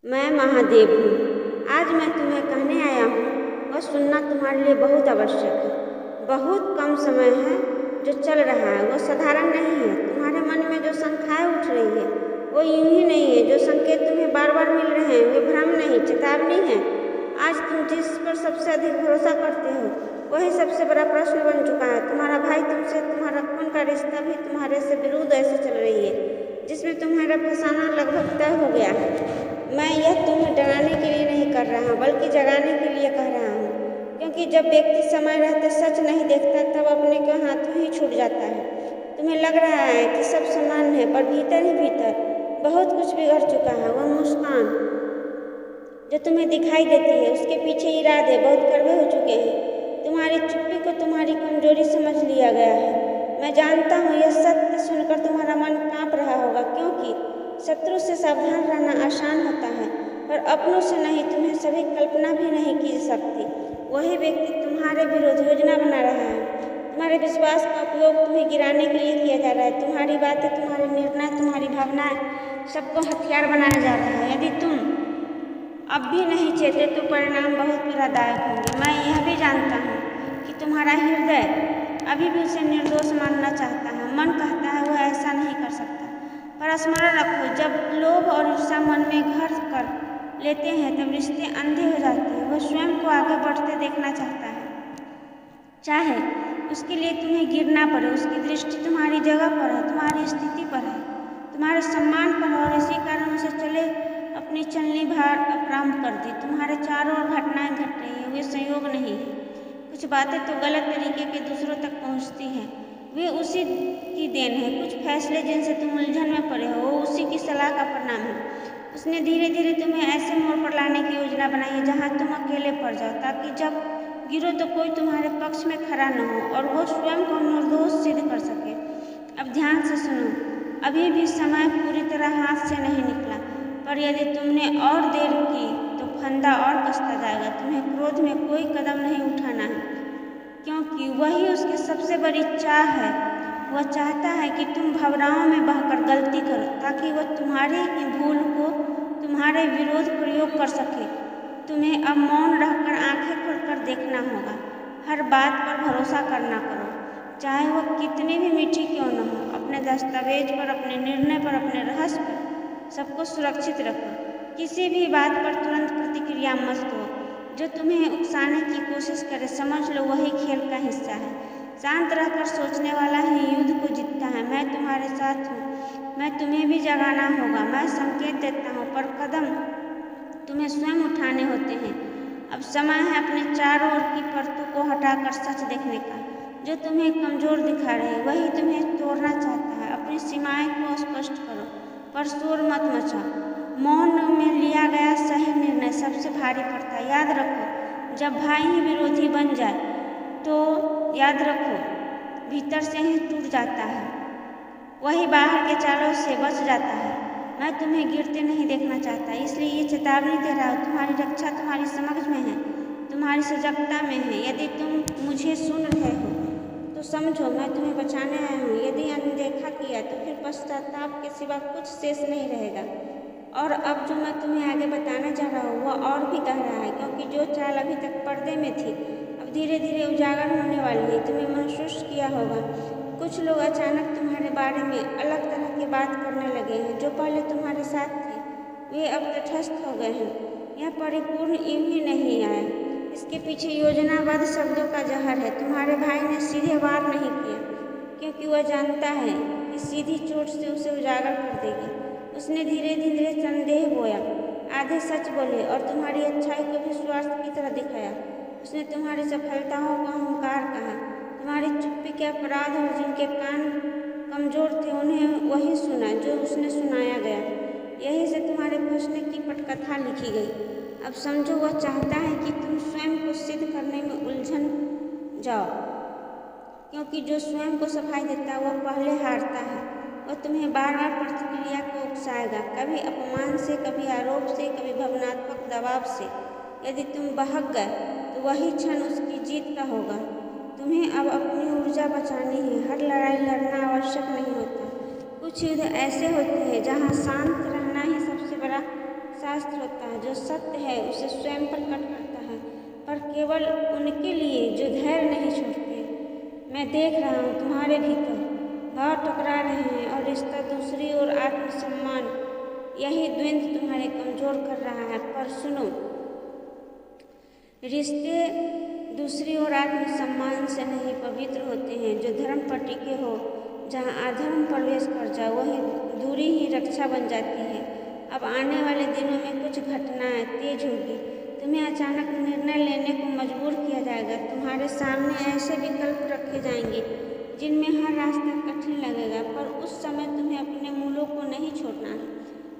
मैं महादेव हूँ। आज मैं तुम्हें कहने आया हूँ, वह सुनना तुम्हारे लिए बहुत आवश्यक है। बहुत कम समय है जो चल रहा है वो साधारण नहीं है। तुम्हारे मन में जो शंकाएं उठ रही है वो यूं ही नहीं है। जो संकेत तुम्हें बार बार मिल रहे हैं वे भ्रम नहीं, चेतावनी है। आज तुम जिस पर सबसे अधिक भरोसा करते हो वही सबसे बड़ा प्रश्न बन चुका है। तुम्हारा भाई तुमसे, तुम्हारा खून का रिश्ता भी तुम्हारे से विरुद्ध ऐसे चल रही है जिसमें तुम्हारा फंसाना लगभग तय हो गया है। मैं यह तुम्हें डराने के लिए नहीं कर रहा बल्कि जगाने के लिए कह रहा हूँ, क्योंकि जब व्यक्ति समय रहते सच नहीं देखता तब अपने के हाथों ही छूट जाता है। तुम्हें लग रहा है कि सब समान है, पर भीतर ही भीतर बहुत कुछ बिगड़ चुका है। वह मुस्कान जो तुम्हें दिखाई देती है उसके पीछे इरादे बहुत कड़वे हो चुके हैं। तुम्हारी चुप्पी को तुम्हारी कमजोरी समझ लिया गया है। मैं जानता हूँ यह सत्य सुनकर तुम्हारा मन कांप रहा होगा, क्योंकि शत्रु से सावधान रहना आसान होता है पर अपनों से नहीं। तुम्हें सभी कल्पना भी नहीं की सकती वही व्यक्ति तुम्हारे विरुद्ध योजना बना रहा है। तुम्हारे विश्वास का उपयोग तुम्हें गिराने के लिए किया जा रहा है। तुम्हारी बातें, तुम्हारे निर्णय, तुम्हारी भावनाएं सबको हथियार बनाया जा रहा है। यदि तुम अब भी नहीं चेते तो परिणाम बहुत पीड़ादायक होंगे। मैं यह भी जानता हूँ कि तुम्हारा हृदय अभी भी उसे निर्दोष मानना चाहता है। मन कहता है वह ऐसा नहीं कर सकता, पर स्मरण रखो, जब लोभ और ईर्ष्या मन में घर कर लेते हैं तब रिश्ते अंधे हो जाते हैं। वह स्वयं को आगे बढ़ते देखना चाहता है, चाहे उसके लिए तुम्हें गिरना पड़े। उसकी दृष्टि तुम्हारी जगह पर है, तुम्हारी स्थिति पर है, तुम्हारे सम्मान पर है, और इसी कारण उसे चले अपनी चलनी भार प्रारंभ कर दी। तुम्हारे चारों ओर घटनाएं घट रही है, वे संयोग नहीं है। कुछ बातें तो गलत तरीके के दूसरों तक पहुंचती हैं, वे उसी की देन है। कुछ फैसले जिनसे तुम उलझन में पड़े हो वो उसी की सलाह का परिणाम है। उसने धीरे धीरे तुम्हें ऐसे मोड़ पर लाने की योजना बनाई है जहाँ तुम अकेले पड़ जाओ, ताकि जब गिरो तो कोई तुम्हारे पक्ष में खड़ा न हो और वो स्वयं को निर्दोष सिद्ध कर सके। अब ध्यान से सुनो, अभी भी समय पूरी तरह हाथ से नहीं निकला, पर यदि तुमने और देर की तो फंदा और कसता जाएगा। तुम्हें क्रोध में कोई कदम नहीं उठाना है, क्योंकि वही उसकी सबसे बड़ी चाह है। वह चाहता है कि तुम भवराओं में बहकर गलती करो, ताकि वह तुम्हारी ही भूल को तुम्हारे विरोध प्रयोग कर सके। तुम्हें अब मौन रहकर आंखें खोलकर देखना होगा। हर बात पर भरोसा करना करो, चाहे वह कितनी भी मीठी क्यों न हो। अपने दस्तावेज पर, अपने निर्णय पर, अपने रहस्य पर सबको सुरक्षित रखो। किसी भी बात पर तुरंत प्रतिक्रिया मत दो। जो तुम्हें उकसाने की कोशिश करे समझ लो वही खेल का हिस्सा है। शांत रहकर सोचने वाला ही युद्ध को जीतता है। मैं तुम्हारे साथ हूँ, मैं तुम्हें भी जगाना होगा। मैं संकेत देता हूँ पर कदम तुम्हें स्वयं उठाने होते हैं। अब समय है अपने चारों ओर की परतों को हटाकर सच देखने का। जो तुम्हें कमजोर दिखा रहे वही तुम्हें तोड़ना चाहता है। अपनी सीमाएं को स्पष्ट करो पर शोर मत मचाओ। मौन में लिया गया सही निर्णय सबसे भारी पड़ता है। याद रखो, जब भाई ही विरोधी बन जाए तो याद रखो भीतर से ही टूट जाता है, वही बाहर के चालों से बच जाता है। मैं तुम्हें गिरते नहीं देखना चाहता, इसलिए ये चेतावनी दे रहा हूँ। तुम्हारी रक्षा तुम्हारी समझ में है, तुम्हारी सजगता में है। यदि तुम मुझे सुन रहे हो तो समझो मैं तुम्हें बचाने आया हूँ। यदि अनदेखा किया तो फिर पश्चाताप के सिवा कुछ शेष नहीं रहेगा। और अब जो मैं तुम्हें आगे बताने जा रहा हूँ वह और भी गहरा है, क्योंकि जो चाल अभी तक पर्दे में थी अब धीरे धीरे उजागर होने वाली है। तुम्हें महसूस किया होगा कुछ लोग अचानक तुम्हारे बारे में अलग तरह की बात करने लगे हैं। जो पहले तुम्हारे साथ थे वे अब तटस्थ हो गए हैं। यह परिपूर्ण यूं ही नहीं आया, इसके पीछे योजनाबद्ध शब्दों का जहर है। तुम्हारे भाई ने सीधे वार नहीं किया, क्योंकि वह जानता है कि सीधी चोट से उसे उजागर कर देगी। उसने धीरे धीरे संदेह बोया, आधे सच बोले और तुम्हारी अच्छाई को भी स्वार्थ की तरह दिखाया। उसने तुम्हारी सफलताओं को अहंकार कहा, तुम्हारी चुप्पी के अपराध, और जिनके कान कमजोर थे उन्हें वही सुना जो उसने सुनाया गया। यही से तुम्हारे फंसने की पटकथा लिखी गई। अब समझो वह चाहता है कि तुम स्वयं को सिद्ध करने में उलझन जाओ, क्योंकि जो स्वयं को सफाई देता है वह पहले हारता है। वह तुम्हें बार बार प्रतिक्रिया को उकसाएगा, कभी अपमान से, कभी आरोप से, कभी भावनात्मक दबाव से। यदि तुम बहक गए तो वही क्षण उसकी जीत का होगा। तुम्हें अब अपनी ऊर्जा बचानी है। हर लड़ाई लड़ना आवश्यक नहीं होता। कुछ युद्ध ऐसे होते हैं जहाँ शांत रहना ही सबसे बड़ा शास्त्र होता है, जो सत्य है उसे स्वयं प्रकट करता है, पर केवल उनके लिए जो धैर्य नहीं छोड़ते। मैं देख रहा हूँ तुम्हारे भीतर भाव टकरा रहे हैं और रिश्ता दूसरी ओर आत्मसम्मान, यही द्वंद्व तुम्हारे कमजोर कर रहा है। पर सुनो, रिश्ते दूसरी ओर आत्मसम्मान से नहीं पवित्र होते हैं जो धर्म पर टिके हो। जहाँ अधर्म प्रवेश कर जाए वही दूरी ही रक्षा बन जाती है। अब आने वाले दिनों में कुछ घटनाएं तेज होगी, तुम्हें अचानक निर्णय लेने को मजबूर किया जाएगा। तुम्हारे सामने ऐसे विकल्प रखे जाएंगे जिनमें हर रास्ता कठिन लगेगा, पर उस समय तुम्हें अपने मूलों को नहीं छोड़ना है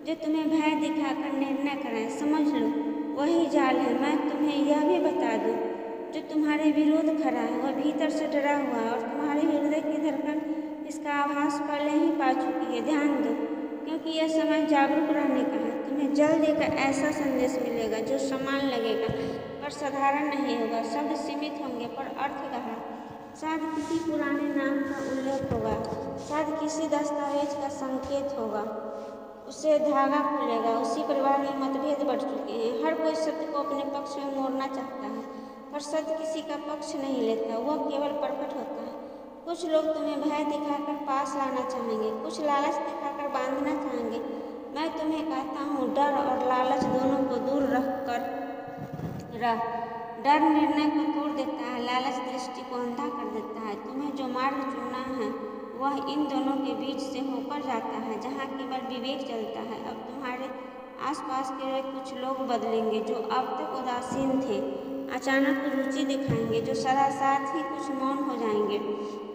जो तुम्हें भय दिखाकर निर्णय कराए। समझ लो, वही जाल है। मैं तुम्हें यह भी बता दूं, जो तुम्हारे विरोध खड़ा है वह भीतर से डरा हुआ है और तुम्हारे हृदय की धड़कन इसका आभास पहले ही पा चुकी है। ध्यान दो, क्योंकि यह समय जागरूक रहने का है। तुम्हें जल्द एक ऐसा संदेश मिलेगा जो समान लगेगा पर साधारण नहीं होगा। शब्द सीमित होंगे पर अर्थ गहरा। शायद किसी पुराने नाम का उल्लेख होगा, शायद किसी दस्तावेज का संकेत होगा, उससे धागा खुलेगा। उसी परिवार में मतभेद बढ़ चुके हैं, हर कोई सत्य को अपने पक्ष में मोड़ना चाहता है, पर सत्य किसी का पक्ष नहीं लेता, वह केवल प्रकट होता है। कुछ लोग तुम्हें भय दिखाकर पास लाना चाहेंगे, कुछ लालच दिखाकर बांधना चाहेंगे। मैं तुम्हें कहता हूँ, डर और लालच दोनों को दूर रख। डर निर्णय को तोड़ देता है, लालच दृष्टि को अंधा कर देता है। तुम्हें जो मार्ग चुनना है वह इन दोनों के बीच से होकर जाता है, जहाँ केवल विवेक चलता है। अब तुम्हारे आसपास के कुछ लोग बदलेंगे, जो अब तक उदासीन थे अचानक रुचि दिखाएंगे, जो सदा साथ ही कुछ मौन हो जाएंगे।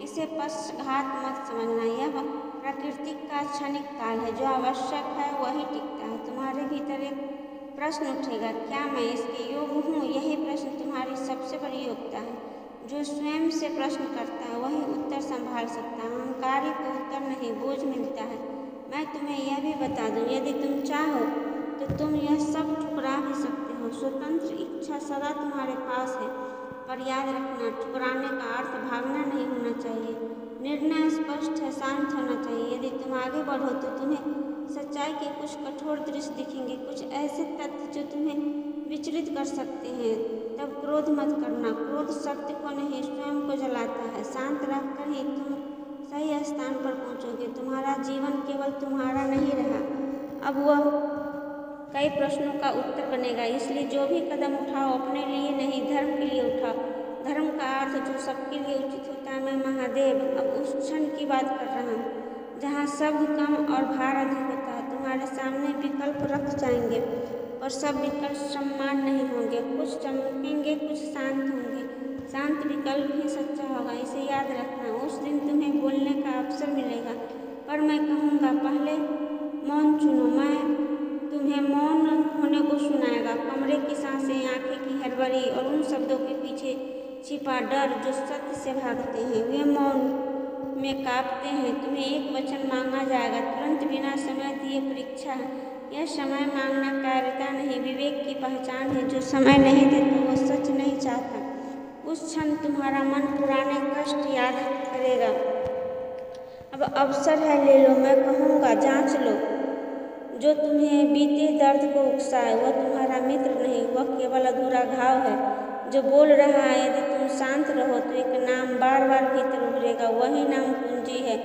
इसे पक्षघात मत समझना, यह प्रकृति का क्षणिक काल है। जो आवश्यक है वही टिकता है। तुम्हारे भीतर एक प्रश्न उठेगा, क्या मैं इसके योग्य हूँ? यही प्रश्न तुम्हारी सबसे बड़ी योग्यता है। जो स्वयं से प्रश्न करता है वही उत्तर संभाल सकता है। अहंकारी को उत्तर नहीं, बोझ मिलता है। मैं तुम्हें यह भी बता दूं, यदि तुम चाहो तो तुम यह सब ठुकरा भी सकते हो। स्वतंत्र इच्छा सदा तुम्हारे पास है, पर याद रखना, ठुकराने का अर्थ भागना नहीं होना चाहिए। निर्णय स्पष्ट है, शांत होना चाहिए। यदि तुम आगे बढ़ो तो तुम्हें सच्चाई के कुछ कठोर दृश्य दिखेंगे, कुछ ऐसे तथ्य जो तुम्हें विचलित कर सकते हैं। तब क्रोध मत करना, क्रोध सत्य को नहीं स्वयं को जलाता है। शांत रहकर ही तुम सही स्थान पर पहुंचोगे। तुम्हारा जीवन केवल तुम्हारा नहीं रहा, अब वह कई प्रश्नों का उत्तर बनेगा। इसलिए जो भी कदम उठाओ अपने लिए नहीं, धर्म के लिए उठाओ। धर्म का अर्थ जो सबके लिए उचित होता है। मैं महादेव अब उस क्षण की बात कर रहा हूँ जहाँ शब्द कम और भार अधिक होता है। तुम्हारे सामने विकल्प रख जाएंगे और सब विकल्प सम्मान नहीं होंगे। कुछ चमकेंगे, कुछ शांत होंगे। शांत विकल्प ही सच्चा होगा, इसे याद रखना। उस दिन तुम्हें बोलने का अवसर मिलेगा, पर मैं कहूँगा पहले मौन चुनो। मैं तुम्हें मौन होने को सुनाएगा। कमरे की सांसें, आंखें की हड़बड़ी और उन शब्दों के पीछे छिपा डर जो सत्य से भागते हैं, वे मौन में कांपते हैं। तुम्हें एक वचन मांगा जाएगा, तुरंत बिना समय दिए। परीक्षा है, यह समय मांगना कायरता नहीं, विवेक की पहचान है। जो समय नहीं देता वो सच नहीं चाहता। उस क्षण तुम्हारा मन पुराने कष्ट याद करेगा। अब अवसर है, ले लो। मैं कहूँगा जांच लो। जो तुम्हें बीते दर्द को उकसाए वह तुम्हारा मित्र नहीं, वह केवल अधूरा घाव है जो बोल रहा है। यदि तुम शांत रहो तो एक नाम बार बार भीतर उभरेगा, वही नाम कुंजी है।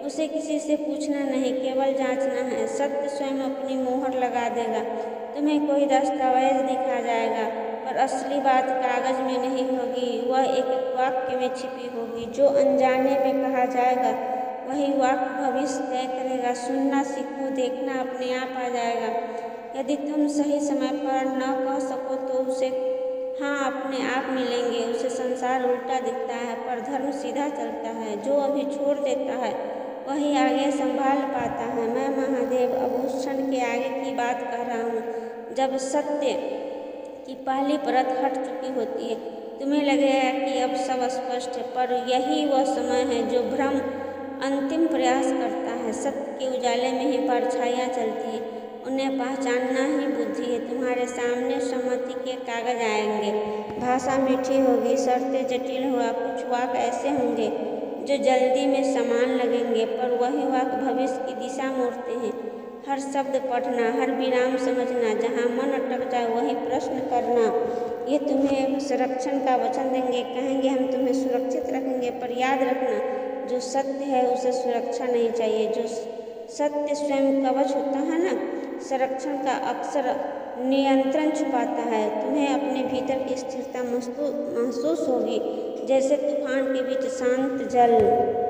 उसे किसी से पूछना नहीं, केवल जांचना है। सत्य स्वयं अपनी मोहर लगा देगा। तुम्हें कोई दस्तावेज दिखा जाएगा, पर असली बात कागज में नहीं होगी, वह एक वाक्य में छिपी होगी। जो अनजाने में कहा जाएगा वही वाक्य भविष्य तय करेगा। सुनना सीखो, देखना अपने आप आ जाएगा। यदि तुम सही समय पर न कह सको तो उसे हाँ अपने आप मिलेंगे। उसे संसार उल्टा दिखता है, पर धर्म सीधा चलता है। जो अभी छोड़ देता है वही आगे संभाल पाता है। मैं महादेव अब उस क्षण के आगे की बात कर रहा हूँ जब सत्य की पहली परत हट चुकी होती है। तुम्हें लगेगा कि अब सब स्पष्ट है, पर यही वह समय है जो भ्रम अंतिम प्रयास करता है। सत्य के उजाले में ही परछाइयाँ चलती है, उन्हें पहचानना ही बुद्धि है। तुम्हारे सामने सम्मति के कागज आएंगे, भाषा मीठी होगी, शर्तें जटिल होगा। कुछ वाक्य ऐसे होंगे जो जल्दी में समान लगेंगे, पर वही वाक्य भविष्य की दिशा मोड़ते हैं। हर शब्द पढ़ना, हर विराम समझना, जहाँ मन अटक जाए वहीं प्रश्न करना। ये तुम्हें संरक्षण का वचन देंगे, कहेंगे हम तुम्हें सुरक्षित रखेंगे, पर याद रखना जो सत्य है उसे सुरक्षा नहीं चाहिए। जो सत्य स्वयं कवच होता है ना, संरक्षण का अक्सर नियंत्रण छुपाता है। तुम्हें अपने भीतर की स्थिरता महसूस होगी, जैसे तूफान के बीच शांत जल।